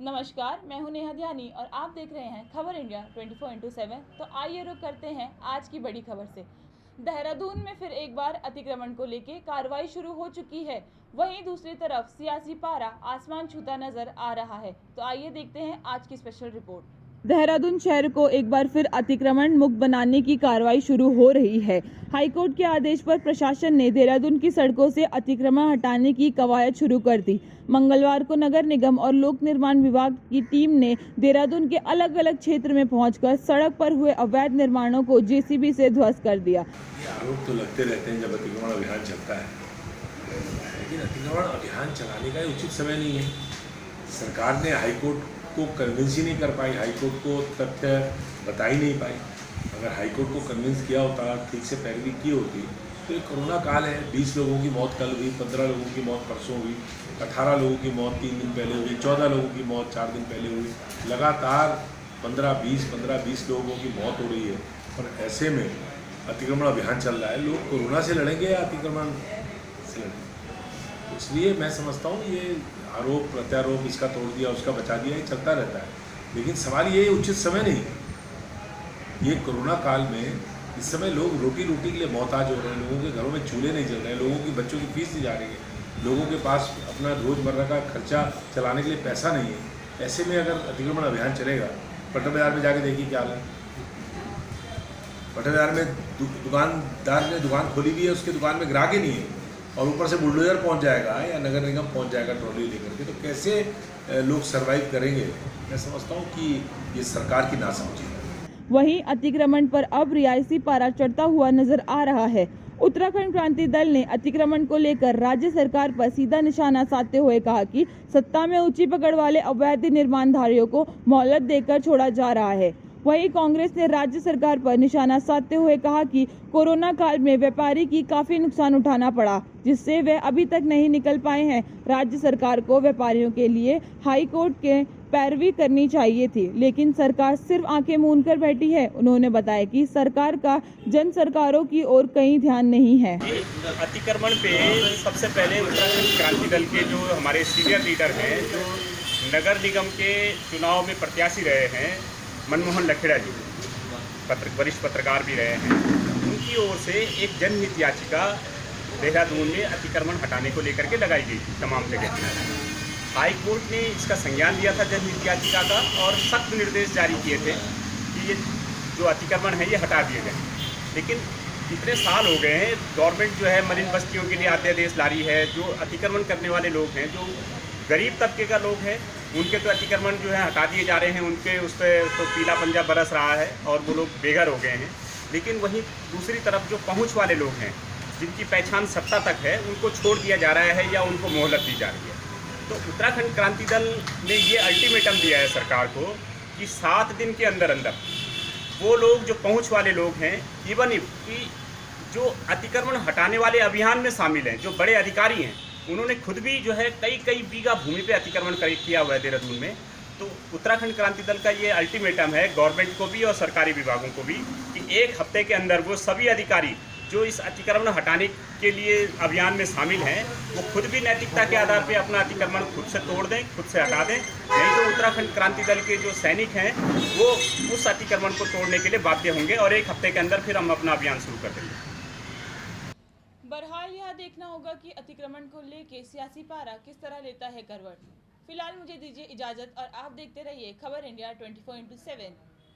नमस्कार, मैं हूं नेहा ध्यानी और आप देख रहे हैं खबर इंडिया 24/7। तो आइए रुक करते हैं आज की बड़ी खबर से। देहरादून में फिर एक बार अतिक्रमण को लेकर कार्रवाई शुरू हो चुकी है। वहीं दूसरी तरफ सियासी पारा आसमान छूता नजर आ रहा है। तो आइए देखते हैं आज की स्पेशल रिपोर्ट। देहरादून शहर को एक बार फिर अतिक्रमण मुक्त बनाने की कार्रवाई शुरू हो रही है। हाईकोर्ट के आदेश पर प्रशासन ने देहरादून की सड़कों से अतिक्रमण हटाने की कवायद शुरू कर दी। मंगलवार को नगर निगम और लोक निर्माण विभाग की टीम ने देहरादून के अलग अलग क्षेत्र में पहुंचकर सड़क पर हुए अवैध निर्माणों को जेसीबी से ध्वस्त कर दिया। ये आरोप तो लगते रहते हैं जब अतिक्रमण अभियान चलता है, लेकिन अतिक्रमण अभियान चलाने का उचित समय नहीं है। सरकार ने हाईकोर्ट को कन्विंस ही नहीं कर पाई, हाईकोर्ट को तथ्य बता ही नहीं पाई। अगर हाईकोर्ट को कन्विंस किया होता, ठीक से पैरवी की होती, तो ये कोरोना काल है। 20 लोगों की मौत कल हुई, 15 लोगों की मौत परसों हुई, 18 लोगों की मौत 3 दिन पहले हुई, 14 लोगों की मौत 4 दिन पहले हुई। लगातार 15-20 लोगों की मौत हो रही है। और ऐसे में अतिक्रमण अभियान चल रहा है। लोग कोरोना से लड़ेंगे या अतिक्रमण से लड़ेंगे? इसलिए मैं समझता हूँ ये आरोप प्रत्यारोप, इसका तोड़ दिया उसका बचा दिया, ये चलता रहता है। लेकिन सवाल ये उचित समय नहीं है। ये कोरोना काल में इस समय लोग रोटी के लिए मोहताज हो रहे हैं। लोगों के घरों में चूल्हे नहीं जल रहे हैं, लोगों की बच्चों की फीस नहीं जा रही है, लोगों के पास अपना रोज़मर्रा का खर्चा चलाने के लिए पैसा नहीं है। ऐसे में अगर अतिक्रमण अभियान चलेगा, पट्टा बाजार में जाके देखिए क्या हाल है। पट्टा बाजार में दुकानदार ने दुकान खोली हुई है, उसकी दुकान में ग्राहक ही नहीं है, और ऊपर से बुलडोजर पहुंच जाएगा या नगर निगम पहुंच जाएगा ट्रॉली लेकर के, तो कैसे लोग सरवाइव करेंगे? मैं समझता हूं कि ये सरकार की नासमझी है। वहीं अतिक्रमण पर अब रियायती पारा चढ़ता हुआ नजर आ रहा है। उत्तराखंड क्रांति दल ने अतिक्रमण को लेकर राज्य सरकार पर सीधा निशाना साधते हुए कहा कि सत्ता में ऊंची पकड़ वाले अवैध निर्माणधारियों को मोहलत देकर छोड़ा जा रहा है। वहीं कांग्रेस ने राज्य सरकार पर निशाना साधते हुए कहा कि कोरोना काल में व्यापारी की काफी नुकसान उठाना पड़ा, जिससे वे अभी तक नहीं निकल पाए हैं। राज्य सरकार को व्यापारियों के लिए हाई कोर्ट के पैरवी करनी चाहिए थी, लेकिन सरकार सिर्फ आंखें मूंद कर बैठी है। उन्होंने बताया कि सरकार का जन सरकारों की ओर कहीं ध्यान नहीं है। अतिक्रमण पे सबसे पहले उत्तराखंड क्रांति दल के जो हमारे सीनियर लीडर हैं, जो नगर निगम के चुनाव में प्रत्याशी रहे हैं, मनमोहन लखेड़ा जी, वरिष्ठ पत्रकार भी रहे हैं, उनकी ओर से एक जनहित याचिका देहरादून में अतिक्रमण हटाने को लेकर के लगाई गई थी तमाम जगह। हाई कोर्ट ने इसका संज्ञान लिया था जनहित याचिका का, और सख्त निर्देश जारी किए थे कि ये जो अतिक्रमण है ये हटा दिए जाए। लेकिन इतने साल हो गए हैं, गवर्नमेंट जो है मलिन बस्तियों के लिए अध्यादेश ला रही है। जो अतिक्रमण करने वाले लोग हैं, जो गरीब तबके का लोग हैं, उनके तो अतिक्रमण जो है हटा दिए जा रहे हैं, उनके उस पर तो पीला पंजा बरस रहा है और वो लोग बेघर हो गए हैं। लेकिन वहीं दूसरी तरफ जो पहुंच वाले लोग हैं, जिनकी पहचान सत्ता तक है, उनको छोड़ दिया जा रहा है या उनको मोहलत दी जा रही है। तो उत्तराखंड क्रांति दल ने ये अल्टीमेटम दिया है सरकार को कि 7 दिन के अंदर अंदर वो लोग जो पहुँच वाले लोग हैं, इवन कि जो अतिक्रमण हटाने वाले अभियान में शामिल हैं, जो बड़े अधिकारी हैं, उन्होंने खुद भी जो है कई बीघा भूमि पे अतिक्रमण किया हुआ है देहरादून में। तो उत्तराखंड क्रांति दल का ये अल्टीमेटम है गवर्नमेंट को भी और सरकारी विभागों को भी कि 1 हफ्ते के अंदर वो सभी अधिकारी जो इस अतिक्रमण हटाने के लिए अभियान में शामिल हैं, वो खुद भी नैतिकता के आधार पर अपना अतिक्रमण खुद से तोड़ दें, खुद से हटा दें। नहीं तो उत्तराखंड क्रांति दल के जो सैनिक हैं, वो उस अतिक्रमण को तोड़ने के लिए बाध्य होंगे और 1 हफ्ते के अंदर फिर हम अपना अभियान शुरू कर देंगे। बहरहाल यह देखना होगा कि अतिक्रमण को लेकर सियासी पारा किस तरह लेता है करवट। फिलहाल मुझे दीजिए इजाजत और आप देखते रहिए खबर इंडिया 24/7।